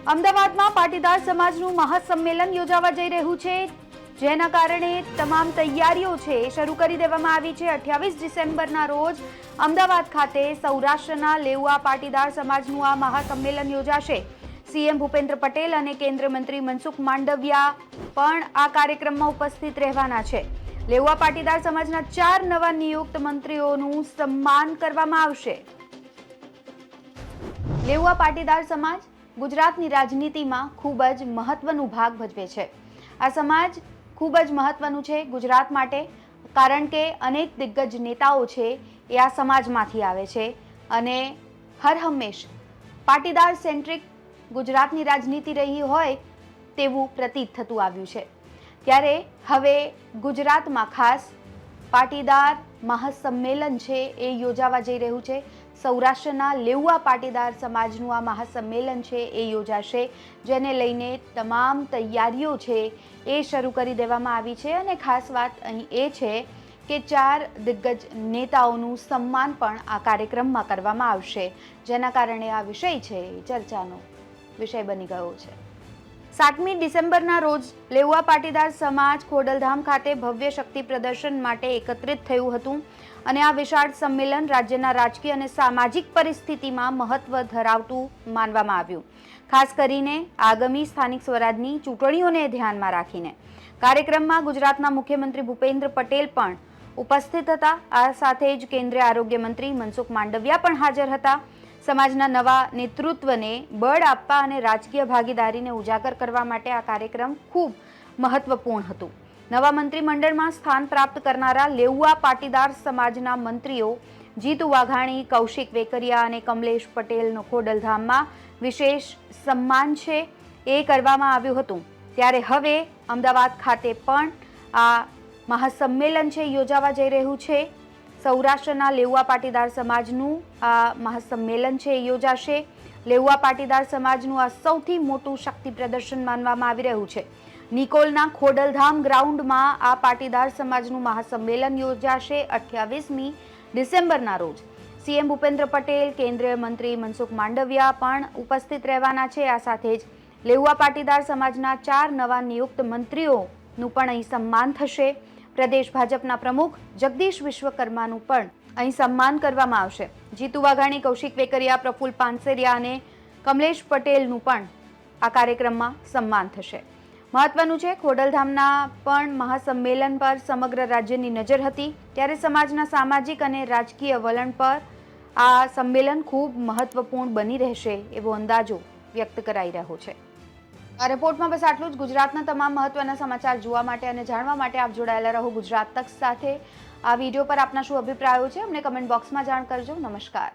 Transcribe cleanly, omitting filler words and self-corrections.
અમદાવાદમાં પાટીદાર સમાજનું મહાસંમેલન યોજાવા જઈ રહ્યું છે, જેના કારણે તમામ તૈયારીઓ છે શરૂ કરી દેવામાં આવી છે। 28 ડિસેમ્બરના રોજ અમદાવાદ ખાતે સૌરાષ્ટ્રના લેઉવા પાટીદાર સમાજનું આ મહાસંમેલન યોજાશે। સીએમ ભૂપેન્દ્ર પટેલ અને કેન્દ્રીય મંત્રી મનસુખ માંડવિયા પણ આ કાર્યક્રમમાં ઉપસ્થિત રહેવાના છે। લેઉવા પાટીદાર સમાજના 4 નવા નિયુક્ત મંત્રીઓનું સન્માન કરવામાં આવશે। લેઉવા પાટીદાર સમાજ ગુજરાતની રાજનીતિમાં ખૂબ જ મહત્વનો ભાગ ભજવે છે। આ સમાજ ખૂબ જ મહત્વનું છે ગુજરાત માટે, કારણ કે અનેક દિગ્ગજ નેતાઓ છે એ આ સમાજમાંથી આવે છે અને હર હંમેશ પાટીદાર સેન્ટ્રિક ગુજરાતની રાજનીતિ રહી હોય તેવું પ્રતીત થતું આવ્યું છે। ત્યારે હવે ગુજરાતમાં ખાસ પાટીદાર મહાસંમેલન છે એ યોજાવા જઈ રહ્યું છે। સૌરાષ્ટ્રના લેઉવા પાટીદાર સમાજનું આ મહાસંમેલન છે એ યોજાશે, જેને લઈને તમામ તૈયારીઓ છે એ શરૂ કરી દેવામાં આવી છે અને ખાસ વાત અહીં એ છે કે 4 દિગ્ગજ નેતાઓનું સન્માન પણ આ કાર્યક્રમમાં કરવામાં આવશે, જેના કારણે આ વિષય છે એ ચર્ચાનો વિષય બની ગયો છે। 7મી ડિસેમ્બરના રોજ લેઉવા પાટીદાર સમાજ ખોડલધામ ખાતે ભવ્ય શક્તિ પ્રદર્શન માટે એકત્રિત થયું હતું અને આ વિશાળ સંમેલન રાજ્યના રાજકીય અને સામાજિક પરિસ્થિતિમાં મહત્વ ધરાવતું માનવામાં આવ્યું, ખાસ કરીને આગામી સ્થાનિક સ્વરાજની ચૂંટણીઓને ધ્યાનમાં રાખીને। કાર્યક્રમમાં ગુજરાતના મુખ્યમંત્રી ભૂપેન્દ્ર પટેલ પણ ઉપસ્થિત હતા। આ સાથે જ કેન્દ્રીય આરોગ્ય મંત્રી મનસુખ માંડવિયા પણ હાજર હતા। સમાજના નવા નેતૃત્વને બળ આપવા અને રાજકીય ભાગીદારીને ઉજાગર કરવા માટે આ કાર્યક્રમ ખૂબ મહત્વપૂર્ણ હતું। નવા મંત્રીમંડળમાં સ્થાન પ્રાપ્ત કરનારા લેઉવા પાટીદાર સમાજના મંત્રીઓ જીતુ વાઘાણી, કૌશિક વેકરિયા અને કમલેશ પટેલનો ખોડલધામમાં વિશેષ સન્માન છે એ કરવામાં આવ્યું હતું। ત્યારે હવે અમદાવાદ ખાતે પણ આ મહાસંમેલન છે યોજાવા જઈ રહ્યું છે। સૌરાષ્ટ્રના લેઉવા પાટીદાર સમાજનું આ મહાસંમેલન છે યોજાશે। લેઉવા પાટીદાર સમાજનું આ સૌથી મોટું શક્તિ પ્રદર્શન માનવામાં આવી રહ્યું છે। નિકોલના ખોડલધામ ગ્રાઉન્ડમાં આ પાટીદાર સમાજનું મહાસંમેલન યોજાશે 28મી ડિસેમ્બરના રોજ। સીએમ ભૂપેન્દ્ર પટેલ, કેન્દ્રીય મંત્રી મનસુખ માંડવિયા પણ ઉપસ્થિત રહેવાના છે। આ સાથે જ લેઉવા પાટીદાર સમાજના 4 નવા નિયુક્ત મંત્રીઓનું પણ અહીં સન્માન થશે। પ્રદેશ ભાજપના પ્રમુખ જગદીશ વિશ્વકર્માનું પણ અહીં સન્માન કરવામાં આવશે। જીતુ વાઘાણી, કૌશિક વેકરિયા, પ્રફુલ્લ પાનસેરિયા અને કમલેશ પટેલનું પણ આ કાર્યક્રમમાં સન્માન થશે। મહત્વનું છે, ખોડલધામના પણ મહાસંમેલન પર સમગ્ર રાજ્યની નજર હતી, ત્યારે સમાજના સામાજિક અને રાજકીય વલણ પર આ સંમેલન ખૂબ મહત્વપૂર્ણ બની રહેશે એવો અંદાજો વ્યક્ત કરાઈ રહ્યો છે। આ રિપોર્ટમાં બસ આટલું જ। ગુજરાતના તમામ મહત્વના સમાચાર જોવા માટે અને જાણવા માટે આપ જોડાયેલા રહો ગુજરાત તક સાથે। આ વિડીયો પર આપના શું અભિપ્રાયો છે અમને કમેન્ટ બોક્સમાં જાણ કરજો। નમસ્કાર।